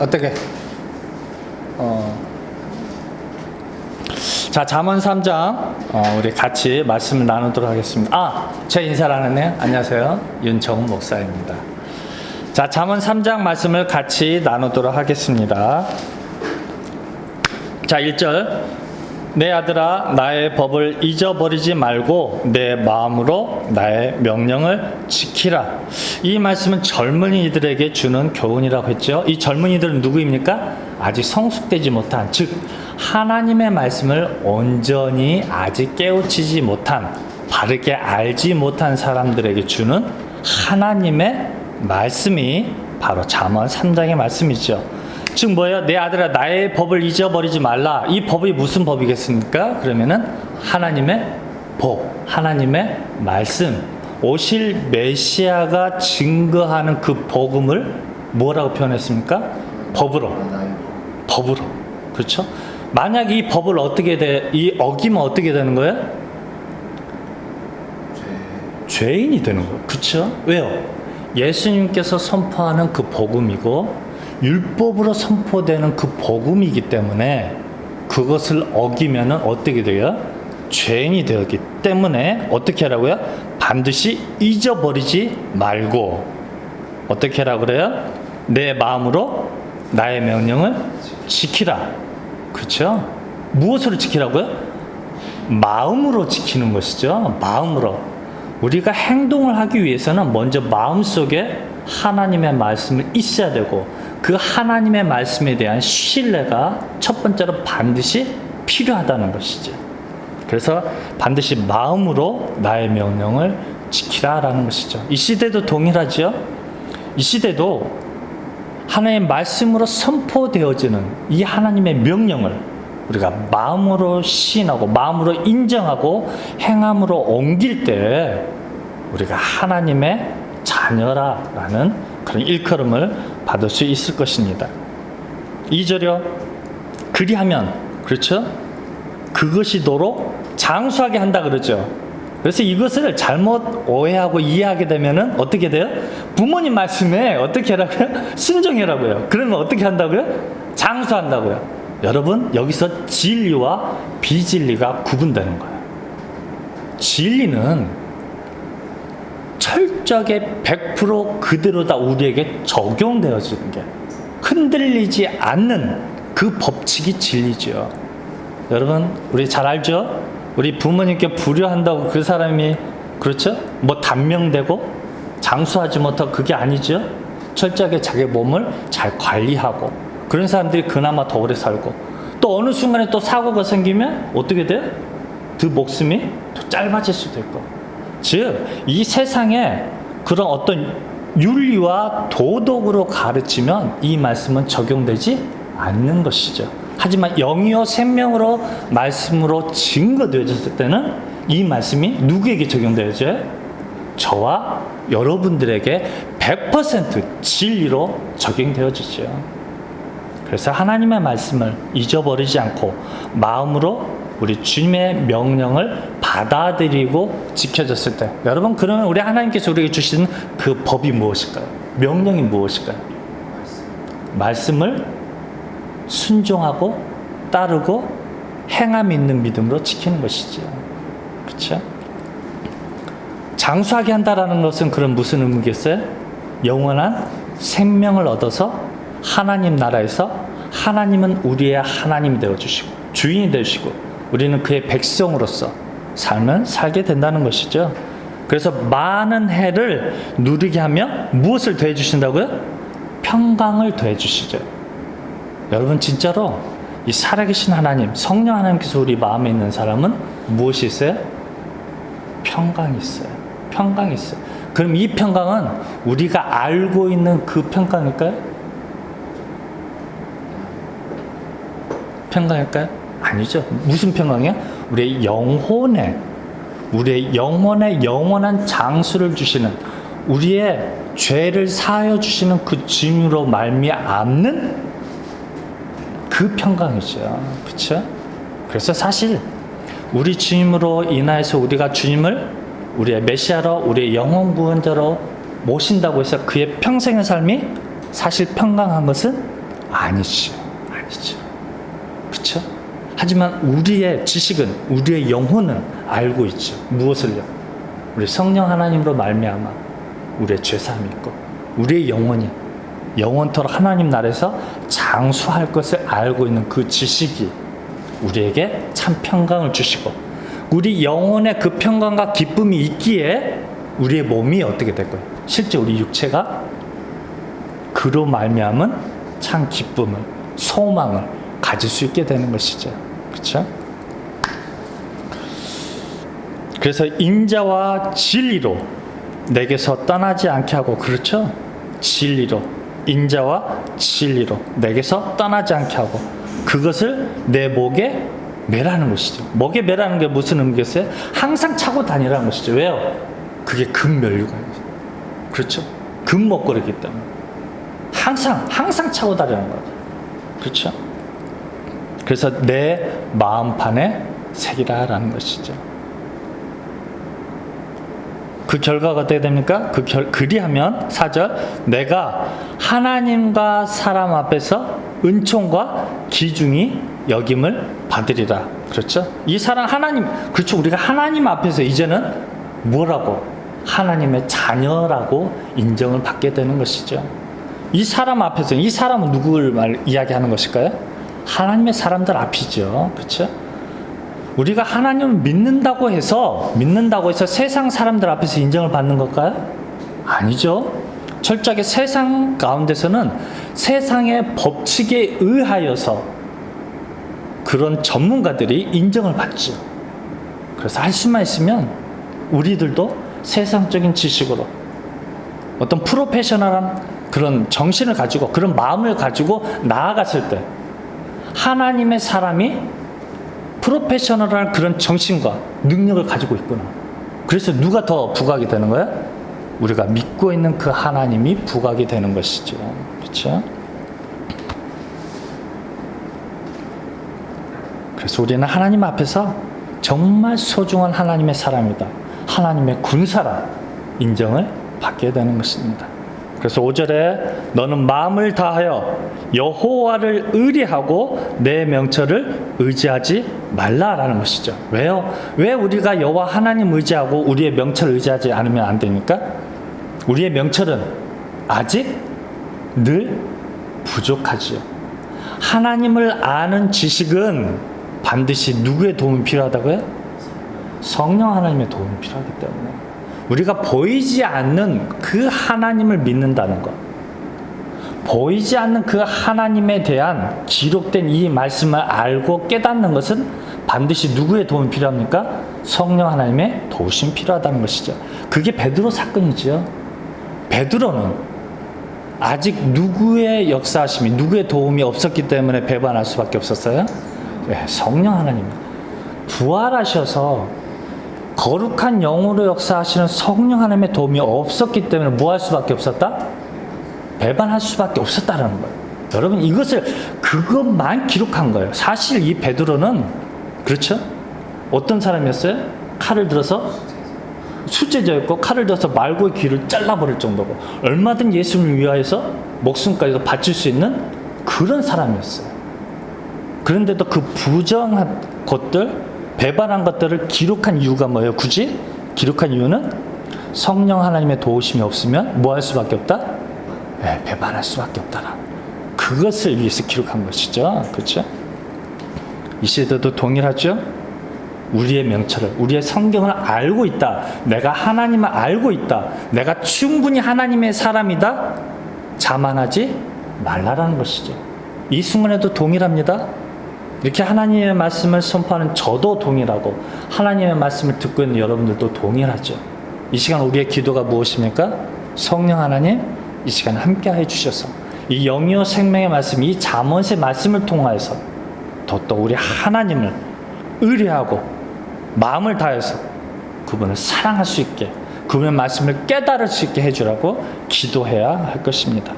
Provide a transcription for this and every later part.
어떻게? 자, 잠언 3장 우리 같이 말씀을 나누도록 하겠습니다. 제 인사를 안 했네요. 안녕하세요. 윤정훈 목사입니다. 자, 잠언 3장 말씀을 같이 나누도록 하겠습니다. 자, 1절. 내 아들아, 나의 법을 잊어버리지 말고 내 마음으로 나의 명령을 지키라. 이 말씀은 젊은이들에게 주는 교훈이라고 했죠. 이 젊은이들은 누구입니까? 아직 성숙되지 못한, 즉 하나님의 말씀을 온전히 아직 깨우치지 못한, 바르게 알지 못한 사람들에게 주는 하나님의 말씀이 바로 잠언 3장의 말씀이죠. 즉 뭐예요? 내 아들아, 나의 법을 잊어버리지 말라. 이 법이 무슨 법이겠습니까? 그러면은 하나님의 법, 하나님의 말씀, 오실 메시아가 증거하는 그 복음을 뭐라고 표현했습니까? 법으로. 그렇죠? 만약 이 법을 어기면 어떻게 되는 거예요? 죄인이 되는 거예요. 그렇죠? 왜요? 예수님께서 선포하는 그 복음이고 율법으로 선포되는 그 복음이기 때문에 그것을 어기면은 어떻게 돼요? 죄인이 되었기 때문에 어떻게 하라고요? 반드시 잊어버리지 말고 어떻게 하라고 그래요? 내 마음으로 나의 명령을 지키라. 그렇죠? 무엇으로 지키라고요? 마음으로 지키는 것이죠. 마음으로. 우리가 행동을 하기 위해서는 먼저 마음속에 하나님의 말씀을 있어야 되고 그 하나님의 말씀에 대한 신뢰가 첫 번째로 반드시 필요하다는 것이죠. 그래서 반드시 마음으로 나의 명령을 지키라라는 것이죠. 이 시대도 동일하죠. 이 시대도 하나님의 말씀으로 선포되어지는 이 하나님의 명령을 우리가 마음으로 시인하고 마음으로 인정하고 행함으로 옮길 때 우리가 하나님의 자녀라라는 그런 일컬음을 받을 수 있을 것입니다. 2절이요. 그리하면, 그렇죠? 그것이 도로 장수하게 한다 그러죠. 그래서 이것을 잘못 오해하고 이해하게 되면은 어떻게 돼요? 부모님 말씀에 어떻게 하라고요? 순종해라고요. 그러면 어떻게 한다고요? 장수한다고요. 여러분, 여기서 진리와 비진리가 구분되는 거예요. 진리는 철저하게 100% 그대로 다 우리에게 적용되어지는 게 흔들리지 않는 그 법칙이 진리죠. 여러분, 우리 잘 알죠? 우리 부모님께 불효한다고 그 사람이 그렇죠? 뭐 단명되고 장수하지 못하고 그게 아니죠. 철저하게 자기 몸을 잘 관리하고 그런 사람들이 그나마 더 오래 살고 또 어느 순간에 또 사고가 생기면 어떻게 돼요? 그 목숨이 또 짧아질 수도 있고. 즉, 이 세상에 그런 어떤 윤리와 도덕으로 가르치면 이 말씀은 적용되지 않는 것이죠. 하지만 영이요 생명으로 말씀으로 증거되어졌을 때는 이 말씀이 누구에게 적용되어져요? 저와 여러분들에게 100% 진리로 적용되어지죠. 그래서 하나님의 말씀을 잊어버리지 않고 마음으로 우리 주님의 명령을 받아들이고 지켜졌을 때 여러분, 그러면 우리 하나님께서 우리에게 주신 그 법이 무엇일까요? 명령이 무엇일까요? 말씀을 순종하고 따르고 행함 있는 믿음으로 지키는 것이죠. 그렇죠? 장수하게 한다라는 것은 그럼 무슨 의미겠어요? 영원한 생명을 얻어서 하나님 나라에서 하나님은 우리의 하나님이 되어주시고 주인이 되시고 우리는 그의 백성으로서 삶을 살게 된다는 것이죠. 그래서 많은 해를 누리게 하며 무엇을 더해주신다고요? 평강을 더해주시죠. 여러분, 진짜로 이 살아계신 하나님, 성령 하나님께서 우리 마음에 있는 사람은 무엇이 있어요? 평강이 있어요. 평강이 있어요. 그럼 이 평강은 우리가 알고 있는 그 평강일까요? 평강일까요? 아니죠. 무슨 평강이요? 우리의 영혼에 영원한 장수를 주시는, 우리의 죄를 사하여 주시는 그 주님으로 말미암는 그 평강이죠. 그렇죠? 그래서 사실 우리 주님으로 인하여서 우리가 주님을 우리의 메시아로, 우리의 영혼 구원자로 모신다고 해서 그의 평생의 삶이 사실 평강한 것은 아니죠. 그렇죠? 하지만 우리의 지식은, 우리의 영혼은 알고 있죠. 무엇을요? 우리 성령 하나님으로 말미암아 우리의 죄사함이 있고, 우리의 영혼이 영원토록 하나님 나라에서 장수할 것을 알고 있는 그 지식이 우리에게 참 평강을 주시고, 우리 영혼의 그 평강과 기쁨이 있기에 우리의 몸이 어떻게 될 거예요? 실제 우리 육체가 그로 말미암은 참 기쁨을, 소망을 가질 수 있게 되는 것이죠. 그렇죠? 그래서 인자와 진리로 내게서 떠나지 않게 하고, 그렇죠? 진리로, 인자와 진리로 내게서 떠나지 않게 하고, 그것을 내 목에 매라는 것이죠. 목에 매라는 게 무슨 의미겠어요? 항상 차고 다니라는 것이죠. 왜요? 그게 금면류관이죠. 그렇죠? 금목걸이기 때문에 항상 차고 다니는 거죠. 그렇죠? 그래서 내 마음판에 새기라라는 것이죠. 그 결과가 어떻게 됩니까? 그리하면 4절, 내가 하나님과 사람 앞에서 은총과 기중이 여김을 받으리라. 그렇죠? 이 사람 하나님, 그렇죠? 우리가 하나님 앞에서 이제는 뭐라고? 하나님의 자녀라고 인정을 받게 되는 것이죠. 이 사람 앞에서, 이 사람은 누구를 이야기하는 것일까요? 하나님의 사람들 앞이죠. 그렇죠? 우리가 하나님을 믿는다고 해서 세상 사람들 앞에서 인정을 받는 걸까요? 아니죠. 철저하게 세상 가운데서는 세상의 법칙에 의하여서 그런 전문가들이 인정을 받죠. 그래서 할 수만 있으면 우리들도 세상적인 지식으로 어떤 프로페셔널한 그런 정신을 가지고, 그런 마음을 가지고 나아갔을 때 하나님의 사람이 프로페셔널한 그런 정신과 능력을 가지고 있구나. 그래서 누가 더 부각이 되는 거야? 우리가 믿고 있는 그 하나님이 부각이 되는 것이죠. 그렇죠? 그래서 우리는 하나님 앞에서 정말 소중한 하나님의 사람이다, 하나님의 군사라 인정을 받게 되는 것입니다. 그래서 5절에 너는 마음을 다하여 여호와를 의리하고 내 명철을 의지하지 말라라는 것이죠. 왜요? 왜 우리가 여호와 하나님 의지하고 우리의 명철을 의지하지 않으면 안 됩니까? 우리의 명철은 아직 늘 부족하지요. 하나님을 아는 지식은 반드시 누구의 도움이 필요하다고요? 성령 하나님의 도움이 필요하기 때문에 우리가 보이지 않는 그 하나님을 믿는다는 것, 보이지 않는 그 하나님에 대한 기록된 이 말씀을 알고 깨닫는 것은 반드시 누구의 도움이 필요합니까? 성령 하나님의 도우심이 필요하다는 것이죠. 그게 베드로 사건이죠. 베드로는 아직 누구의 역사하심이, 누구의 도움이 없었기 때문에 배반할 수밖에 없었어요? 네, 성령 하나님 부활하셔서 거룩한 영으로 역사하시는 성령 하나님의 도움이 없었기 때문에 뭐 할 수밖에 없었다? 배반할 수밖에 없었다라는 거예요. 여러분, 이것을, 그것만 기록한 거예요. 사실 이 베드로는, 그렇죠? 어떤 사람이었어요? 칼을 들어서, 수제자였고 칼을 들어서 말고의 귀를 잘라버릴 정도고 얼마든 예수님을 위하여서 목숨까지도 바칠 수 있는 그런 사람이었어요. 그런데도 그 부정한 것들, 배반한 것들을 기록한 이유가 뭐예요? 굳이 기록한 이유는 성령 하나님의 도우심이 없으면 뭐 할 수밖에 없다? 네, 배반할 수밖에 없다라. 그것을 위해서 기록한 것이죠. 그렇죠? 이 시대도 동일하죠? 우리의 명철을, 우리의 성경을 알고 있다, 내가 하나님을 알고 있다, 내가 충분히 하나님의 사람이다, 자만하지 말라라는 것이죠. 이 순간에도 동일합니다. 이렇게 하나님의 말씀을 선포하는 저도 동일하고 하나님의 말씀을 듣고 있는 여러분들도 동일하죠. 이 시간 우리의 기도가 무엇입니까? 성령 하나님, 이 시간 함께해 주셔서 이 영이요 생명의 말씀, 이 잠언의 말씀을 통하여서 더더 우리 하나님을 의뢰하고 마음을 다해서 그분을 사랑할 수 있게, 그분의 말씀을 깨달을 수 있게 해주라고 기도해야 할 것입니다.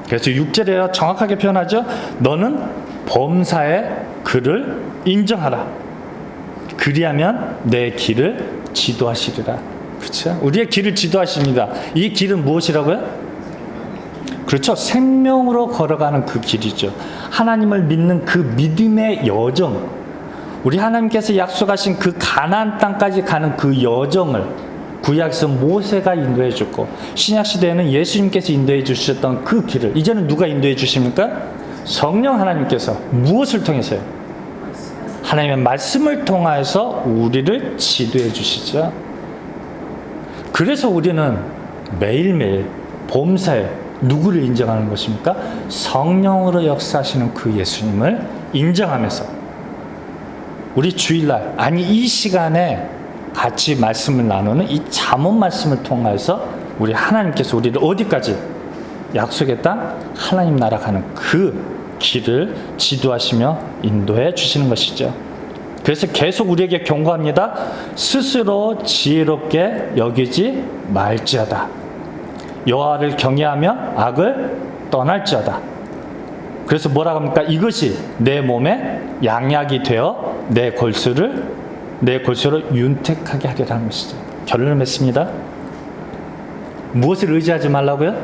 그래서 6절에 정확하게 표현하죠. 너는 범사의 그를 인정하라. 그리하면 내 길을 지도하시리라. 그렇죠? 우리의 길을 지도하십니다. 이 길은 무엇이라고요? 그렇죠. 생명으로 걸어가는 그 길이죠. 하나님을 믿는 그 믿음의 여정, 우리 하나님께서 약속하신 그 가나안 땅까지 가는 그 여정을 구약에서 모세가 인도해 줬고, 신약 시대에는 예수님께서 인도해 주셨던 그 길을 이제는 누가 인도해 주십니까? 성령 하나님께서. 무엇을 통해서요? 하나님의 말씀을 통하여서 우리를 지도해 주시죠. 그래서 우리는 매일매일 범사에 누구를 인정하는 것입니까? 성령으로 역사하시는 그 예수님을 인정하면서 우리 주일날, 아니 이 시간에 같이 말씀을 나누는 이 잠언 말씀을 통해서 우리 하나님께서 우리를 어디까지? 약속의 땅 하나님 나라 가는 그 길을 지도하시며 인도해 주시는 것이죠. 그래서 계속 우리에게 경고합니다. 스스로 지혜롭게 여기지 말지어다. 여호와를 경외하며 악을 떠날지어다. 그래서 뭐라고 합니까? 이것이 내 몸에 양약이 되어 내 골수를 윤택하게 하리라는 것이죠. 결론을 맺습니다. 무엇을 의지하지 말라고요?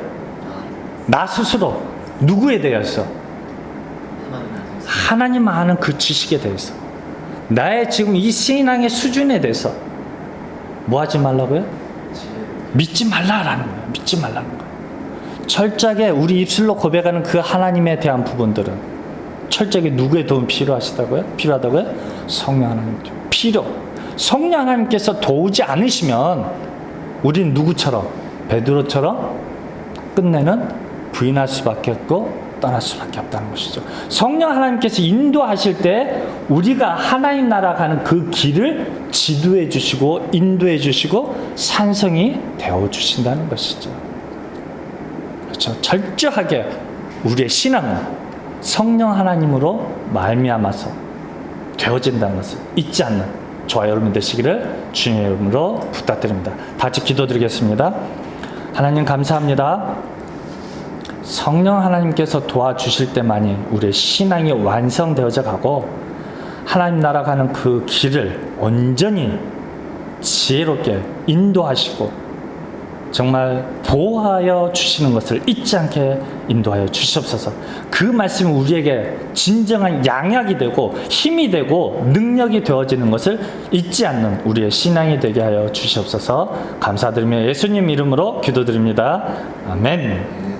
나 스스로. 누구에 대해서? 하나님 아는 그 지식에 대해서. 나의 지금 이 신앙의 수준에 대해서 뭐 하지 말라고요? 믿지 말라라는 거예요. 믿지 말라는 거예요. 철저하게 우리 입술로 고백하는 그 하나님에 대한 부분들은 철저하게 누구의 도움 필요하다고요? 성령 하나님 필요. 성령 하나님께서 도우지 않으시면 우리는 누구처럼? 베드로처럼 끝내는 부인할 수밖에 없고 떠날 수밖에 없다는 것이죠. 성령 하나님께서 인도하실 때 우리가 하나님 나라 가는 그 길을 지도해 주시고 인도해 주시고 산성이 되어 주신다는 것이죠. 그렇죠. 철저하게 우리의 신앙은 성령 하나님으로 말미암아서 되어진다는 것을 잊지 않는 저와 여러분 되시기를 주님의 이름으로 부탁드립니다. 다 같이 기도드리겠습니다. 하나님 감사합니다. 성령 하나님께서 도와주실 때만이 우리의 신앙이 완성되어져 가고 하나님 나라 가는 그 길을 온전히 지혜롭게 인도하시고 정말 보호하여 주시는 것을 잊지 않게 인도하여 주시옵소서. 그 말씀이 우리에게 진정한 양약이 되고 힘이 되고 능력이 되어지는 것을 잊지 않는 우리의 신앙이 되게 하여 주시옵소서. 감사드리며 예수님 이름으로 기도드립니다. 아멘.